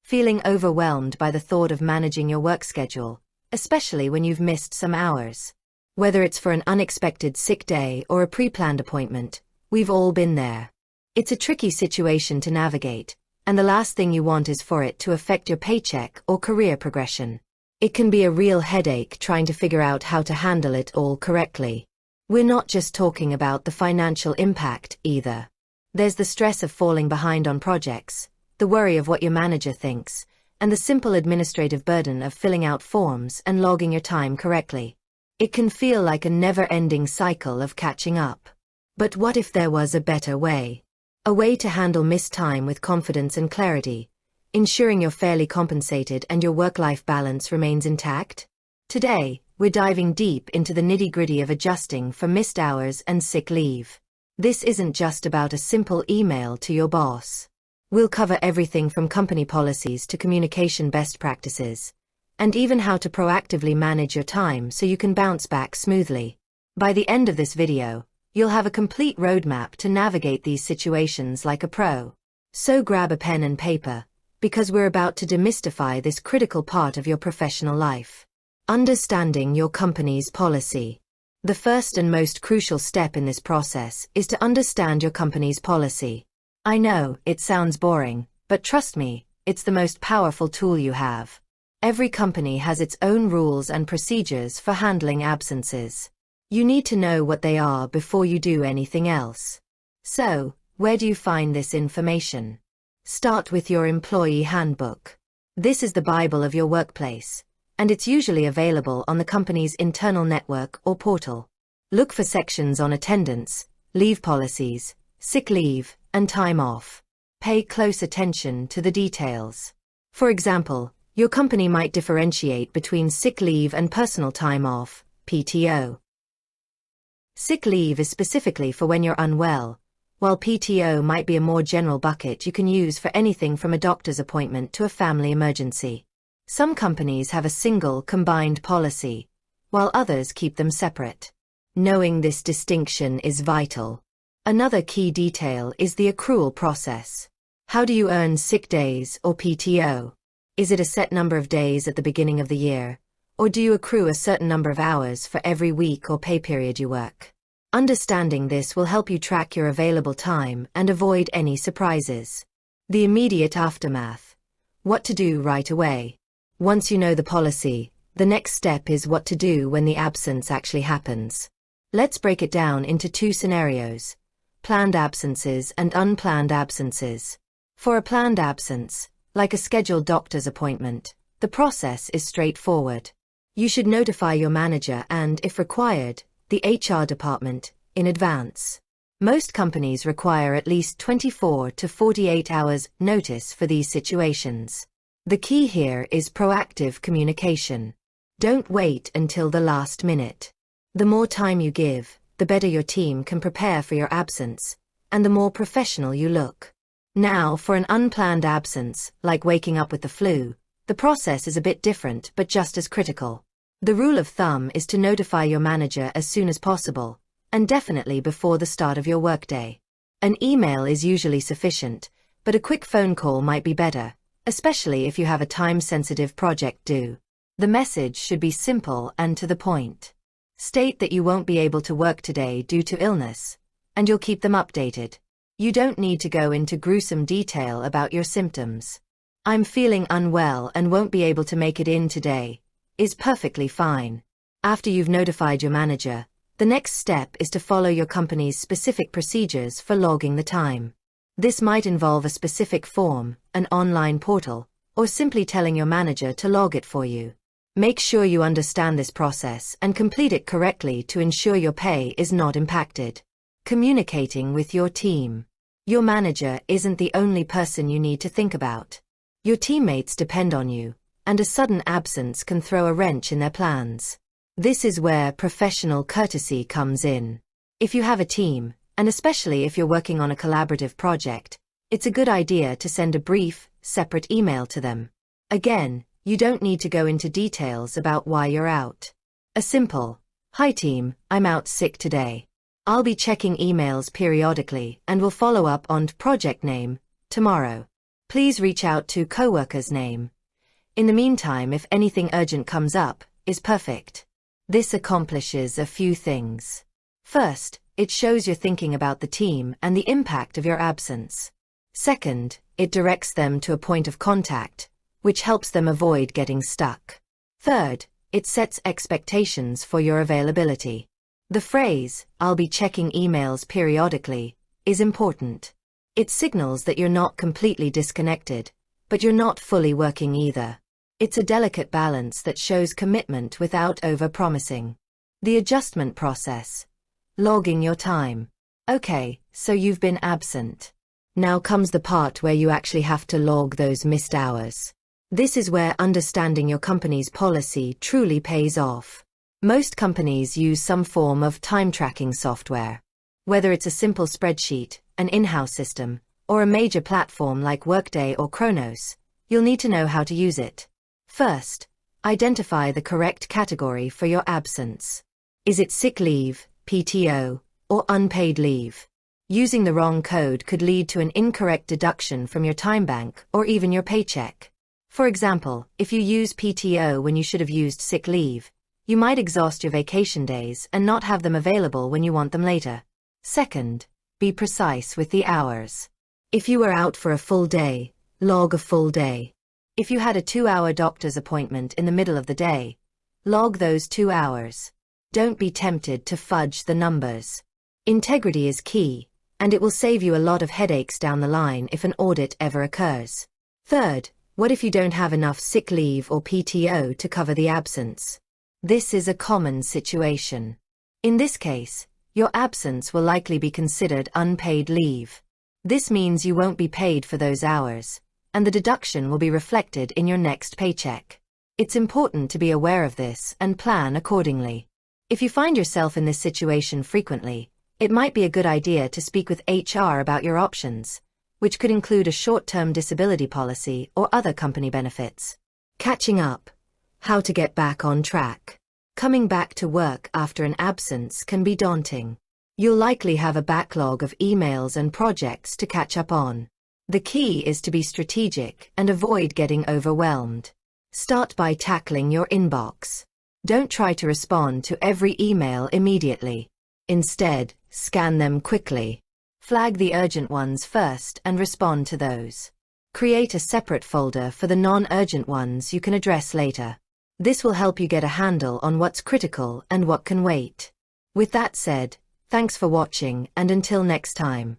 feeling overwhelmed by the thought of managing your work schedule, especially when you've missed some hours. Whether it's for an unexpected sick day or a pre-planned appointment, we've all been there. It's a tricky situation to navigate, and the last thing you want is for it to affect your paycheck or career progression. It can be a real headache trying to figure out how to handle it all correctly. We're not just talking about the financial impact either. There's the stress of falling behind on projects, the worry of what your manager thinks, and the simple administrative burden of filling out forms and logging your time correctly. It can feel like a never-ending cycle of catching up. But what if there was a better way? A way to handle missed time with confidence and clarity, ensuring you're fairly compensated and your work-life balance remains intact? Today, we're diving deep into the nitty-gritty of adjusting for missed hours and sick leave. This isn't just about a simple email to your boss. We'll cover everything from company policies to communication best practices, and even how to proactively manage your time so you can bounce back smoothly. By the end of this video, you'll have a complete roadmap to navigate these situations like a pro. So grab a pen and paper, because we're about to demystify this critical part of your professional life. Understanding your company's policy. The first and most crucial step in this process is to understand your company's policy. I know, it sounds boring, but trust me, it's the most powerful tool you have. Every company has its own rules and procedures for handling absences. You need to know what they are before you do anything else. So, where do you find this information? Start with your employee handbook. This is the Bible of your workplace, and it's usually available on the company's internal network or portal. Look for sections on attendance, leave policies, sick leave, and time off. Pay close attention to the details. For example, your company might differentiate between sick leave and personal time off, PTO. Sick leave is specifically for when you're unwell, while PTO might be a more general bucket you can use for anything from a doctor's appointment to a family emergency. Some companies have a single, combined policy, while others keep them separate. Knowing this distinction is vital. Another key detail is the accrual process. How do you earn sick days or PTO? Is it a set number of days at the beginning of the year, or do you accrue a certain number of hours for every week or pay period you work? Understanding this will help you track your available time and avoid any surprises. The immediate aftermath. What to do right away. Once you know the policy, the next step is what to do when the absence actually happens. Let's break it down into two scenarios: planned absences and unplanned absences. For a planned absence, like a scheduled doctor's appointment, the process is straightforward. You should notify your manager and, if required, the HR department, in advance. Most companies require at least 24 to 48 hours notice for these situations. The key here is proactive communication. Don't wait until the last minute. The more time you give, the better your team can prepare for your absence, and the more professional you look. Now, for an unplanned absence, like waking up with the flu, the process is a bit different but just as critical. The rule of thumb is to notify your manager as soon as possible, and definitely before the start of your workday. An email is usually sufficient, but a quick phone call might be better, especially if you have a time-sensitive project due. The message should be simple and to the point. State that you won't be able to work today due to illness, and you'll keep them updated. You don't need to go into gruesome detail about your symptoms. "I'm feeling unwell and won't be able to make it in today," is perfectly fine. After you've notified your manager, the next step is to follow your company's specific procedures for logging the time. This might involve a specific form, an online portal, or simply telling your manager to log it for you. Make sure you understand this process and complete it correctly to ensure your pay is not impacted. Communicating with your team. Your manager isn't the only person you need to think about. Your teammates depend on you, and a sudden absence can throw a wrench in their plans. This is where professional courtesy comes in. If you have a team, and especially if you're working on a collaborative project, it's a good idea to send a brief, separate email to them. Again, you don't need to go into details about why you're out. A simple, "Hi team, I'm out sick today. I'll be checking emails periodically and will follow up on project name tomorrow," Please reach out to coworker's name. In the meantime, if anything urgent comes up, is perfect. This accomplishes a few things. First, it shows you're thinking about the team and the impact of your absence. Second, it directs them to a point of contact, which helps them avoid getting stuck. Third, it sets expectations for your availability. The phrase, "I'll be checking emails periodically," is important. It signals that you're not completely disconnected, but you're not fully working either. It's a delicate balance that shows commitment without over-promising. The adjustment process. Logging your time. Okay, so you've been absent. Now comes the part where you actually have to log those missed hours. This is where understanding your company's policy truly pays off. Most companies use some form of time tracking software. Whether it's a simple spreadsheet, an in-house system, or a major platform like Workday or Kronos, you'll need to know how to use it. First, identify the correct category for your absence. Is it sick leave, PTO, or unpaid leave? Using the wrong code could lead to an incorrect deduction from your time bank or even your paycheck. For example, if you use PTO when you should have used sick leave, you might exhaust your vacation days and not have them available when you want them later. Second, be precise with the hours. If you were out for a full day, log a full day. If you had a 2-hour doctor's appointment in the middle of the day, log those 2 hours. Don't be tempted to fudge the numbers. Integrity is key, and it will save you a lot of headaches down the line if an audit ever occurs. Third, what if you don't have enough sick leave or PTO to cover the absence? This is a common situation. In this case, your absence will likely be considered unpaid leave. This means you won't be paid for those hours, and the deduction will be reflected in your next paycheck. It's important to be aware of this and plan accordingly. If you find yourself in this situation frequently, it might be a good idea to speak with HR about your options, which could include a short-term disability policy or other company benefits. Catching up. How to get back on track. Coming back to work after an absence can be daunting. You'll likely have a backlog of emails and projects to catch up on. The key is to be strategic and avoid getting overwhelmed. Start by tackling your inbox. Don't try to respond to every email immediately. Instead, scan them quickly. Flag the urgent ones first and respond to those. Create a separate folder for the non-urgent ones you can address later. This will help you get a handle on what's critical and what can wait. With that said, thanks for watching, and until next time.